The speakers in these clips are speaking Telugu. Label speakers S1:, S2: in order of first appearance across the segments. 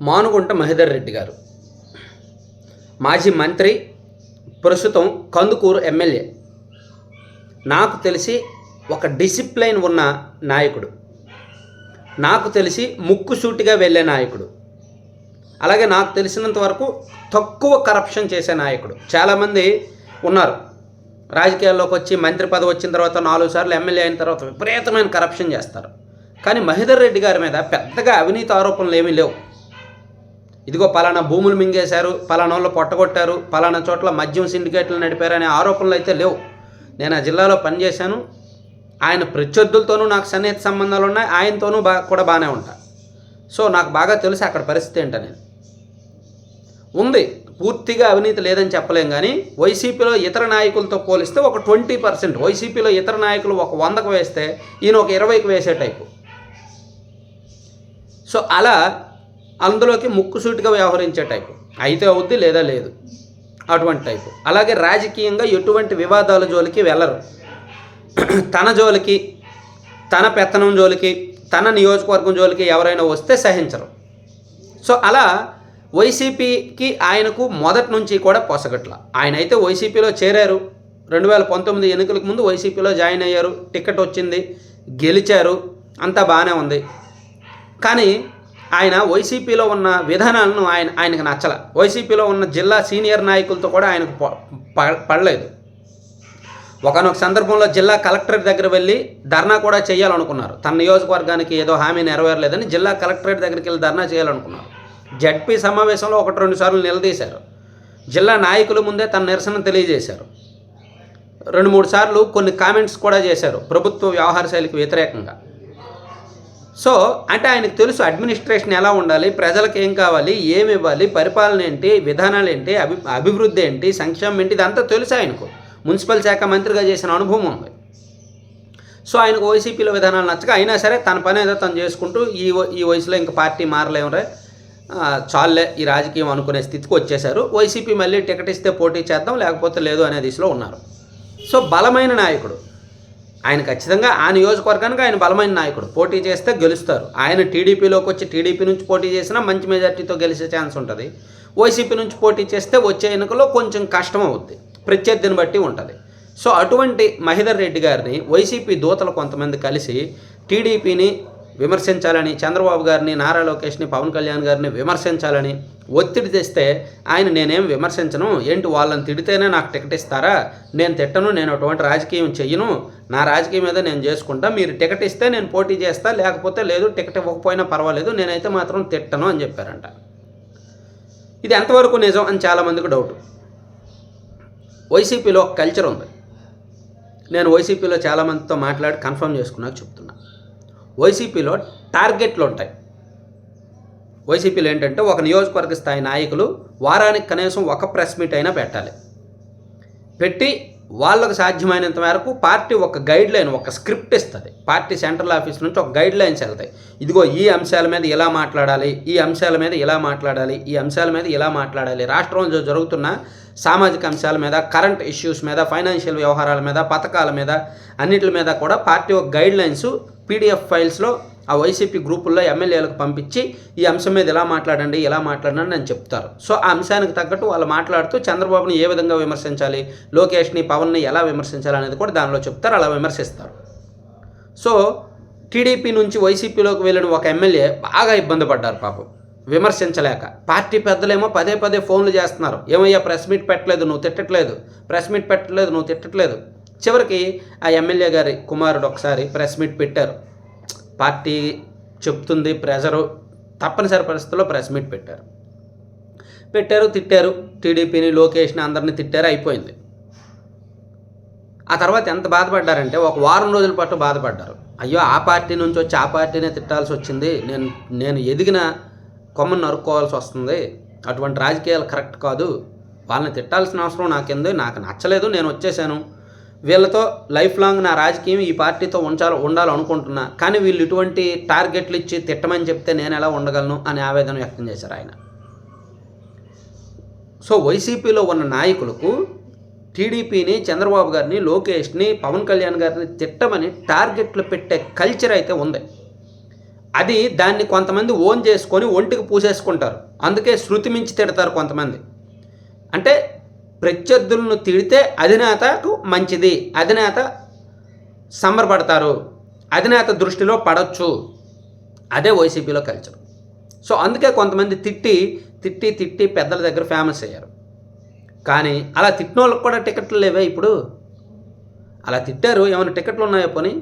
S1: మానుగుంట మహేదర్ రెడ్డి గారు మాజీ మంత్రి, ప్రస్తుతం కందుకూరు ఎమ్మెల్యే. నాకు తెలిసి ఒక డిసిప్లైన్ ఉన్న నాయకుడు, నాకు తెలిసి ముక్కుసూటిగా వెళ్ళే నాయకుడు, అలాగే నాకు తెలిసినంత వరకు తక్కువ కరప్షన్ చేసే నాయకుడు. చాలామంది ఉన్నారు రాజకీయాల్లోకి వచ్చి మంత్రి పదవి వచ్చిన తర్వాత 4 సార్లు ఎమ్మెల్యే అయిన తర్వాత విపరీతమైన కరప్షన్ చేస్తారు. కానీ మహేదర్ రెడ్డి గారి మీద పెద్దగా అవినీతి ఆరోపణలు ఏమీ లేవు. ఇదిగో పలానా భూములు మింగేశారు, పలానా వాళ్ళు పొట్టగొట్టారు, పలానా చోట్ల మద్యం సిండికేట్లు నడిపారు అనే ఆరోపణలు అయితే లేవు. నేను ఆ జిల్లాలో పనిచేశాను. ఆయన ప్రత్యర్థులతోనూ నాకు సన్నిహిత సంబంధాలు ఉన్నాయి, ఆయనతోనూ కూడా బాగానే ఉంటా. సో నాకు బాగా తెలుసు అక్కడ పరిస్థితి ఏంటనేది. ఉంది, పూర్తిగా అవినీతి లేదని చెప్పలేం. కానీ వైసీపీలో ఇతర నాయకులతో పోలిస్తే ఒక 20%, వైసీపీలో ఇతర నాయకులు ఒక 100కు వేస్తే ఈయన ఒక 20కి వేసే టైపు. సో అలా అందులోకి ముక్కుసూటిగా వ్యవహరించే టైపు. అయితే అవుద్ది, లేదా లేదు, అటువంటి టైపు. అలాగే రాజకీయంగా ఎటువంటి వివాదాల జోలికి వెళ్ళరు. తన జోలికి, తన పెత్తనం జోలికి, తన నియోజకవర్గం జోలికి ఎవరైనా వస్తే సహించరు. సో అలా వైసీపీకి ఆయనకు మొదటి నుంచి కూడా పొసగట్ల. ఆయన అయితే వైసీపీలో చేరారు, 2019 ఎన్నికలకు ముందు వైసీపీలో జాయిన్ అయ్యారు, టికెట్ వచ్చింది, గెలిచారు, అంతా బాగానే ఉంది. కానీ ఆయన వైసీపీలో ఉన్న విధానాలను ఆయనకు నచ్చల. వైసీపీలో ఉన్న జిల్లా సీనియర్ నాయకులతో కూడా ఆయనకు పడలేదు. ఒకనొక సందర్భంలో జిల్లా కలెక్టరేట్ దగ్గర వెళ్ళి ధర్నా కూడా చేయాలనుకున్నారు. తన నియోజకవర్గానికి ఏదో హామీ నెరవేరలేదని జిల్లా కలెక్టరేట్ దగ్గరికి వెళ్ళి ధర్నా చేయాలనుకున్నారు. జడ్పీ సమావేశంలో 1-2 సార్లు నిలదీశారు. జిల్లా నాయకుల ముందే తన నిరసన తెలియజేశారు. 2-3 సార్లు కొన్ని కామెంట్స్ కూడా చేశారు ప్రభుత్వ వ్యవహార శైలికి వ్యతిరేకంగా. సో అంటే ఆయనకు తెలుసు అడ్మినిస్ట్రేషన్ ఎలా ఉండాలి, ప్రజలకు ఏం కావాలి, ఏమి ఇవ్వాలి, పరిపాలన ఏంటి, విధానాలు ఏంటి, అభివృద్ధి ఏంటి, సంక్షేమం ఏంటి, ఇదంతా తెలుసు ఆయనకు. మున్సిపల్ శాఖ మంత్రిగా చేసిన అనుభవం ఉంది. సో ఆయనకు వైసీపీలో విధానాలు నచ్చక అయినా సరే తన పని ఏదో తను చేసుకుంటూ ఈ వయసులో ఇంకా పార్టీ మారలేమరే, చాలే ఈ రాజకీయం అనుకునే స్థితికి వచ్చేశారు. వైసీపీ మళ్ళీ టికెట్ ఇస్తే పోటీ చేద్దాం, లేకపోతే లేదు అనే దిశలో ఉన్నారు. సో బలమైన నాయకుడు ఆయన, ఖచ్చితంగా ఆ నియోజకవర్గానికి ఆయన బలమైన నాయకుడు. పోటీ చేస్తే గెలుస్తారు. ఆయన టీడీపీలోకి వచ్చి టీడీపీ నుంచి పోటీ చేసినా మంచి మెజార్టీతో గెలిచే ఛాన్స్ ఉంటుంది. వైసీపీ నుంచి పోటీ చేస్తే వచ్చే ఎన్నికల్లో కొంచెం కష్టం అవుద్ది, ప్రత్యర్థిని బట్టి ఉంటుంది. సో అటువంటి మహేదర్ రెడ్డి గారిని వైసీపీ దూతలు కొంతమంది కలిసి టీడీపీని విమర్శించాలని, చంద్రబాబు గారిని, నారా లోకేష్ని, పవన్ కళ్యాణ్ గారిని విమర్శించాలని ఒత్తిడి తెస్తే ఆయన నేనేం విమర్శించను, ఏంటి వాళ్ళని తిడితేనే నాకు టికెట్ ఇస్తారా, నేను తిట్టను, నేను అటువంటి రాజకీయం చెయ్యను, నా రాజకీయం మీద నేను చేసుకుంటా, మీరు టికెట్ ఇస్తే నేను పోటీ చేస్తా, లేకపోతే లేదు, టికెట్ ఇవ్వకపోయినా పర్వాలేదు, నేనైతే మాత్రం తిట్టను అని చెప్పారంట. ఇది ఎంతవరకు నిజం అని చాలామందికి డౌట్. వైసీపీలో ఒక కల్చర్ ఉంది. నేను వైసీపీలో చాలామందితో మాట్లాడి కన్ఫర్మ్ చేసుకున్నాక చెప్తున్నా. వైసీపీలో టార్గెట్లు ఉంటాయి. వైసీపీలో ఏంటంటే ఒక నియోజకవర్గ స్థాయి నాయకులు వారానికి కనీసం ఒక ప్రెస్ మీట్ అయినా పెట్టాలి. పెట్టి వాళ్ళకు సాధ్యమైనంత మేరకు పార్టీ ఒక గైడ్ లైన్, ఒక స్క్రిప్ట్ ఇస్తుంది. పార్టీ సెంట్రల్ ఆఫీస్ నుంచి ఒక గైడ్ లైన్స్ వెళ్తాయి. ఇదిగో ఈ అంశాల మీద ఇలా మాట్లాడాలి, ఈ అంశాల మీద ఇలా మాట్లాడాలి, ఈ అంశాల మీద ఇలా మాట్లాడాలి. రాష్ట్రంలో జరుగుతున్న సామాజిక అంశాల మీద, కరెంట్ ఇష్యూస్ మీద, ఫైనాన్షియల్ వ్యవహారాల మీద, పథకాల మీద, అన్నిటి మీద కూడా పార్టీ ఒక గైడ్ లైన్స్ PDF ఫైల్స్లో ఆ వైసీపీ గ్రూపుల్లో ఎమ్మెల్యేలకు పంపించి ఈ అంశం మీద ఇలా మాట్లాడండి, ఇలా మాట్లాడండి అని చెప్తారు. సో ఆ అంశానికి తగ్గట్టు వాళ్ళు మాట్లాడుతూ చంద్రబాబుని ఏ విధంగా విమర్శించాలి, లోకేష్ని, పవన్ని ఎలా విమర్శించాలి అనేది కూడా దానిలో చెప్తారు, అలా విమర్శిస్తారు. సో టీడీపీ నుంచి వైసీపీలోకి వెళ్ళిన ఒక ఎమ్మెల్యే బాగా ఇబ్బంది పడ్డారు పాపం, విమర్శించలేక. పార్టీ పెద్దలేమో పదే ఫోన్లు చేస్తున్నారు, ఏమయ్యా ప్రెస్ మీట్ పెట్టలేదు, నువ్వు తిట్టట్లేదు, ప్రెస్ మీట్ పెట్టలేదు, నువ్వు తిట్టట్లేదు. చివరికి ఆ ఎమ్మెల్యే గారి కుమారుడు ఒకసారి ప్రెస్ మీట్ పెట్టారు. పార్టీ చెప్తుంది, ప్రెజరు, తప్పనిసరి పరిస్థితుల్లో ప్రెస్ మీట్ పెట్టారు, తిట్టారు, టీడీపీని, లోకేష్ని, అందరినీ తిట్టారు, అయిపోయింది. ఆ తర్వాత ఎంత బాధపడ్డారంటే ఒక వారం రోజుల పాటు బాధపడ్డారు. అయ్యో ఆ పార్టీ నుంచి వచ్చి ఆ పార్టీనే తిట్టాల్సి వచ్చింది, నేను ఎదిగిన కొమ్మను నరుక్కోవాల్సి వస్తుంది, అటువంటి రాజకీయాలు కరెక్ట్ కాదు, వాళ్ళని తిట్టాల్సిన అవసరం నాకెందు, నాకు నచ్చలేదు, నేను వచ్చేసాను, వీళ్ళతో లైఫ్ లాంగ్ నా రాజకీయం ఈ పార్టీతో ఉండాలనుకుంటున్నా, కానీ వీళ్ళు ఇటువంటి టార్గెట్లు ఇచ్చి తిట్టమని చెప్తే నేను ఎలా ఉండగలను అని ఆవేదన వ్యక్తం చేశారు ఆయన. సో వైసీపీలో ఉన్న నాయకులకు టీడీపీని, చంద్రబాబు గారిని, లోకేష్ని, పవన్ కళ్యాణ్ గారిని తిట్టమని టార్గెట్లు పెట్టే కల్చర్ అయితే ఉంది. అది దాన్ని కొంతమంది ఓన్ చేసుకొని ఒంటికి పూసేసుకుంటారు. అందుకే శృతి మించి తిడతారు కొంతమంది. అంటే ప్రత్యర్థులను తిడితే అధినేతకు మంచిది, అధినేత సంబరపడతారు, అధినేత దృష్టిలో పడవచ్చు. అదే వైసీపీలో కల్చర్. సో అందుకే కొంతమంది తిట్టి తిట్టి తిట్టి పెద్దల దగ్గర ఫేమస్ అయ్యారు. కానీ అలా తిట్టిన వాళ్ళకి కూడా టికెట్లు లేవే ఇప్పుడు. అలా తిట్టారు, ఏమైనా టికెట్లు ఉన్నాయో పోనీ?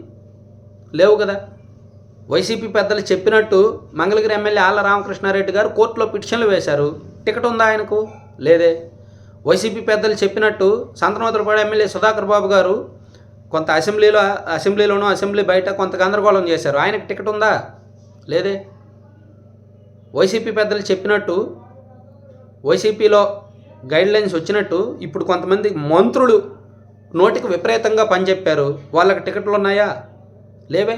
S1: లేవు కదా. వైసీపీ పెద్దలు చెప్పినట్టు మంగళగిరి ఎమ్మెల్యే ఆళ్ల రామకృష్ణారెడ్డి గారు కోర్టులో పిటిషన్లు వేశారు. టికెట్ ఉందా ఆయనకు? లేదే. వైసీపీ పెద్దలు చెప్పినట్టు సంతనోతులపాడు ఎమ్మెల్యే సుధాకర్ బాబు గారు కొంత అసెంబ్లీలోనూ అసెంబ్లీ బయట కొంత గందరగోళం చేశారు. ఆయనకు టికెట్ ఉందా? లేదే. వైసీపీ పెద్దలు చెప్పినట్టు వైసీపీలో గైడ్లైన్స్ వచ్చినట్టు ఇప్పుడు కొంతమంది మంత్రులు నోటికి విపరీతంగా పనిచెప్పారు. వాళ్ళకి టికెట్లు ఉన్నాయా? లేవే.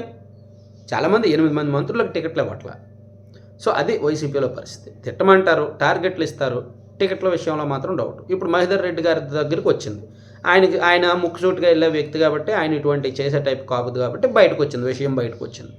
S1: చాలామంది 8 మంది మంత్రులకు టికెట్లు ఇవ్వట్లా. సో అది వైసీపీలో పరిస్థితి. తిట్టమంటారు, టార్గెట్లు ఇస్తారు, టికెట్ల విషయంలో మాత్రం డౌట్. ఇప్పుడు మహేందర్ రెడ్డి గారి దగ్గరికి వచ్చింది. ఆయన ముక్కుసూటిగా వెళ్ళే వ్యక్తి కాబట్టి ఆయన ఇటువంటి చేసే టైప్ కాదు కాబట్టి విషయం బయటకు వచ్చింది.